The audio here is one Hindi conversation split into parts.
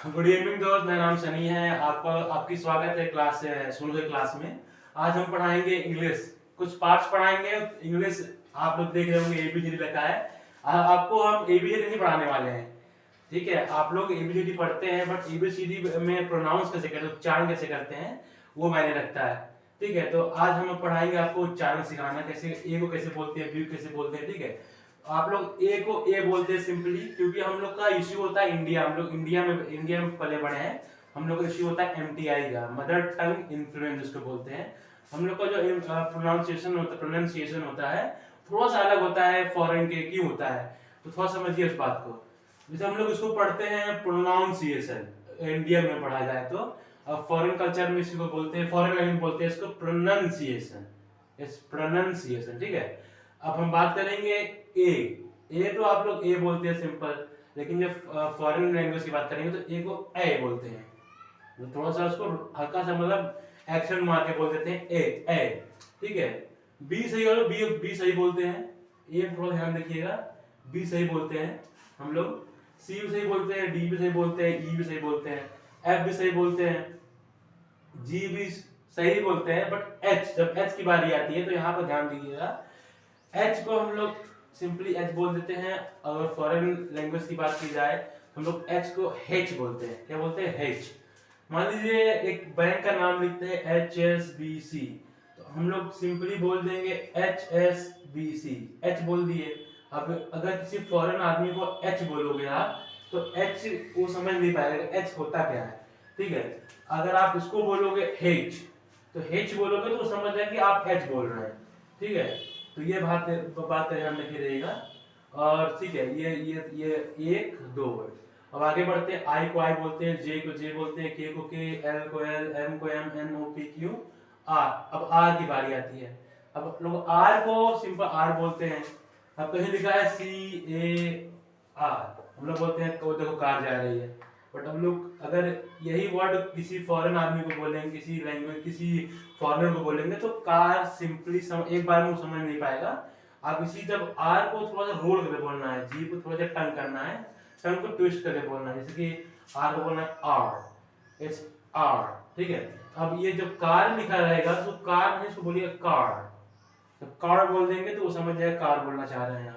गुड इवनिंग दोस्त, मेरा नाम सनी है। आपकी स्वागत है सुनो है क्लास में। आज हम पढ़ाएंगे इंग्लिश। कुछ पार्ट्स पढ़ाएंगे इंग्लिश। आप लोग देख रहे होंगे एबीसीडी लिखा है। आपको हम एबीसीडी नहीं पढ़ाने वाले हैं। ठीक है, आप लोग एबीसीडी पढ़ते हैं बट एबीसीडी में प्रोनाउंस कैसे करते हैं, उच्चारण कैसे करते हैं, वो मायने रखता है। ठीक है, तो आज हम पढ़ाएंगे आपको उच्चारण सिखाना, कैसे ए को कैसे बोलते हैं, बी को कैसे बोलते हैं। ठीक है, आप लोग ए को ए बोलते हैं सिंपली, क्योंकि हम लोग का इश्यू होता है इंडिया, हम लोग इंडिया में पले बड़े हैं। हम लोग का इश्यू होता है एमटीआई का, मदर टंग इन्फ्लुएंस जिसको बोलते हैं। हम लोग का जो प्रोनाउंसिएशन होता है थोड़ा सा अलग होता है फॉरेन के, क्यों होता है तो थोड़ा समझिए इस बात को। जैसे हम लोग इसको पढ़ते हैं प्रोनाउंसिएशन, इंडिया में पढ़ा जाए तो। अब फॉरेन कल्चर में इसको बोलते हैं, फॉरेन लैंग्वेज बोलते हैं इसको प्रोनाउंसिएशन। इस प्रोनाउंसिएशन, ठीक है। अब हम बात करेंगे ए तो आप लोग ए बोलते हैं सिंपल, लेकिन जब फॉरेन लैंग्वेज की बात करेंगे तो ए को ए बोलते हैं। तो थोड़ा सा उसको हल्का सा मतलब एक्शन मार के बोल देते हैं ए। ठीक है, बी सही हो, बी सही बोलते हैं। ये थोड़ा ध्यान रखिएगा, बी सही बोलते हैं हम लोग। सी भी सही बोलते हैं, डी भी सही बोलते हैं, ई भी सही बोलते हैं, एफ भी सही बोलते हैं, जी भी सही बोलते हैं। बट एच, जब एच की बारी आती है तो यहाँ पर ध्यान दीजिएगा, एच को हम लोग सिंपली एच बोल देते हैं। अगर फॉरेन लैंग्वेज की बात की जाए तो हम लोग एच को हेच बोलते हैं। क्या बोलते हैं? हेच। मान लीजिए एक बैंक का नाम लिखते हैं HSBC, तो हम लोग सिंपली बोल देंगे HSBC, एच बोल दिए। अब अगर किसी फॉरेन आदमी को एच बोलोगे आप तो एच वो समझ नहीं पाएगा एच होता क्या है। ठीक है, अगर आप इसको बोलोगे हेच, तो हेच बोलोगे तो समझ जाए कि आप एच बोल रहे हैं। ठीक है, तो ये बात का ध्यान रखे रहेगा। और ठीक है, ये एक दो वर्ड। अब आगे बढ़ते हैं। आई को आई बोलते हैं, जे को जे बोलते हैं, के को के, एल को एल, एम को M, N O P Q R. अब आर की बारी आती है। अब लोग आर को सिंपल आर बोलते हैं। अब कहीं लिखा है CAR, हम लोग बोलते हैं तो देखो कार जा रही है। बट हम लोग अगर यही वर्ड किसी फॉरेन आदमी को बोलेंगे, किसी लैंग्वेज किसी फॉरेनर को बोलेंगे तो कार सिंपली एक बार में समझ नहीं पाएगा। आप इसी जब आर को थोड़ा सा रोल करके बोलना है, जी को थोड़ा सा टंग करना है, टंग को ट्विस्ट करके बोलना है। जैसे कि आर को बोलना है आर, इट्स आर। ठीक है, अब ये जब कार लिखा रहेगा तो कार नहीं, इसको बोलिए कार। जब कार बोल देंगे तो वो समझ जाएगा कार बोलना चाह रहे हैं आप।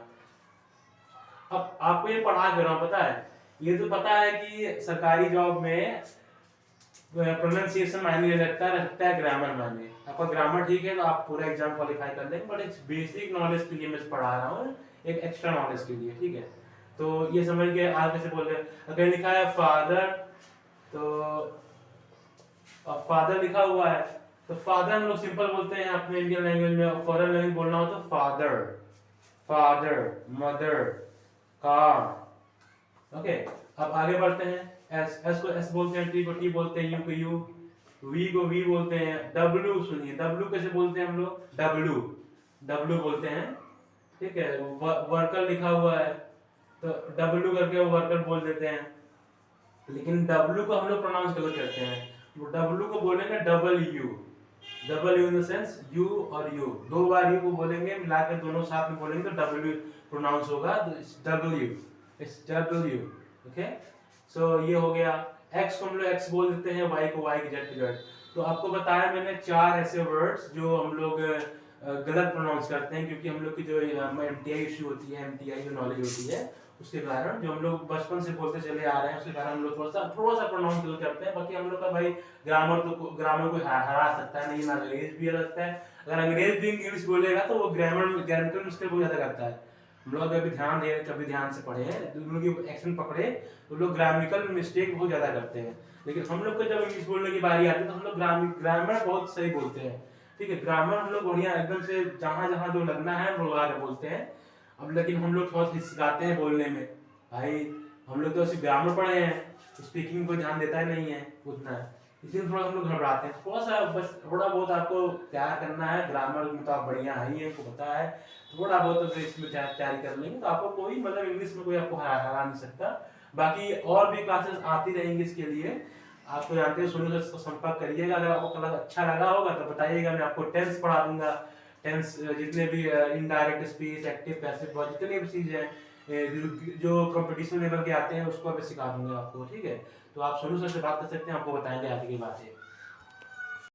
अब आपको ये पढ़ा कर रहा हूं, पता है, ये तो पता है कि सरकारी जॉब में प्रोनाउंसिएशन मायने रखता है ग्रामर मायने। आपका ग्रामर ठीक है तो आप पूरा एग्जाम क्वालिफाई कर लेंगे, बट एक बेसिक नॉलेज के लिए मैं पढ़ा रहा हूँ, एक एक्स्ट्रा नॉलेज के लिए। ठीक है, तो ये समझ गए आज कैसे बोल रहे हैं। अगर लिखा है फादर, तो फादर लिखा हुआ है तो फादर हम लोग सिंपल बोलते हैं अपने इंडियन लैंग्वेज में। फॉरेन लैंग्वेज बोलना हो तो father, father, mother, car. Okay, अब आगे बढ़ते हैं। एस को एस बोलते हैं, टी को टी बोलते हैं, यू को यू, वी को वी बोलते हैं। डब्ल्यू सुनिए, डब्ल्यू कैसे बोलते हैं हम लोग? डब्ल्यू, डब्ल्यू बोलते हैं। ठीक है, वर्कर लिखा हुआ है तो डब्ल्यू करके वर्कर बोल देते हैं, लेकिन डब्ल्यू को हम लोग प्रोनाउंस गलत करते हैं। वो डब्ल्यू को बोलेंगे double U, double you in the sense you और यू, दो बार यू को बोलेंगे, मिलाकर दोनों साथ में बोलेंगे तो डब्ल्यू प्रोनाउंस होगा। W, it's W. ओके, सो ये हो गया। एक्स को हम लोग एक्स बोल देते हैं, वाई को वाई, जेड को जेड। तो आपको बताया मैंने चार ऐसे वर्ड्स जो हम लोग गलत प्रोनाउंस करते हैं, क्योंकि हम लोग की जो एमटीआई इश्यू होती है, एमटीआई जो नॉलेज होती है उसके कारण, जो हम लोग बचपन से बोलते चले आ रहे हैं उसके कारण हम लोग थोड़ा सा प्रोनाउंस गलत करते हैं। बाकी हम लोग का भाई ग्रामर को हरा सकता है नहीं, ना अंग्रेज भी लगता है। अगर अंग्रेज भी इंग्लिश बोलेगा तो वो ग्रामेटिकल मिस्टेक बहुत ज्यादा करता है। हम लोग कभी ध्यान से पढ़े हैं तो उन लोग एक्शन पकड़े तो लोग ग्रामेटिकल मिस्टेक बहुत ज्यादा करते हैं। लेकिन हम लोग को जब इंग्लिश बोलने की बारी आती है तो हम लोग ग्रामर बहुत सही बोलते हैं। ठीक है, ग्रामर हम लोग बढ़िया एकदम से जहां जहां जो लगना है वो लगा के बोलते हैं। अब लेकिन हम लोग थोड़ा हिचकिचाते हैं बोलने में। भाई हम लोग तो सिर्फ ग्रामर पढ़े हैं, स्पीकिंग को ध्यान देता ही नहीं है उतना, इसीलिए थोड़ा हम लोग घबराते हैं। थोड़ा सा बस थोड़ा बहुत आपको तैयार करना है, ग्रामर में तो आप बढ़िया ही है, आपको पता है। थोड़ा बहुत अगर इसमें तैयारी कर लेंगे तो आपको कोई मतलब इंग्लिश में कोई आपको हरा नहीं सकता। बाकी और भी क्लासेस आती रहेंगी इसके लिए, आपको जानते हैं, सुनो से संपर्क करिएगा। अगर आपको क्लास अच्छा लगा होगा तो बताइएगा, मैं आपको टेंस पढ़ा दूंगा। टेंस जितने भी indirect speech, active, passive voice, जितनी भी चीजें हैं जो कंपटीशन लेवल के आते हैं उसको मैं सिखा दूंगा आपको, ठीक है। तो आप सोनू सर से बात कर सकते हैं, आपको बताएंगे आगे की बातें।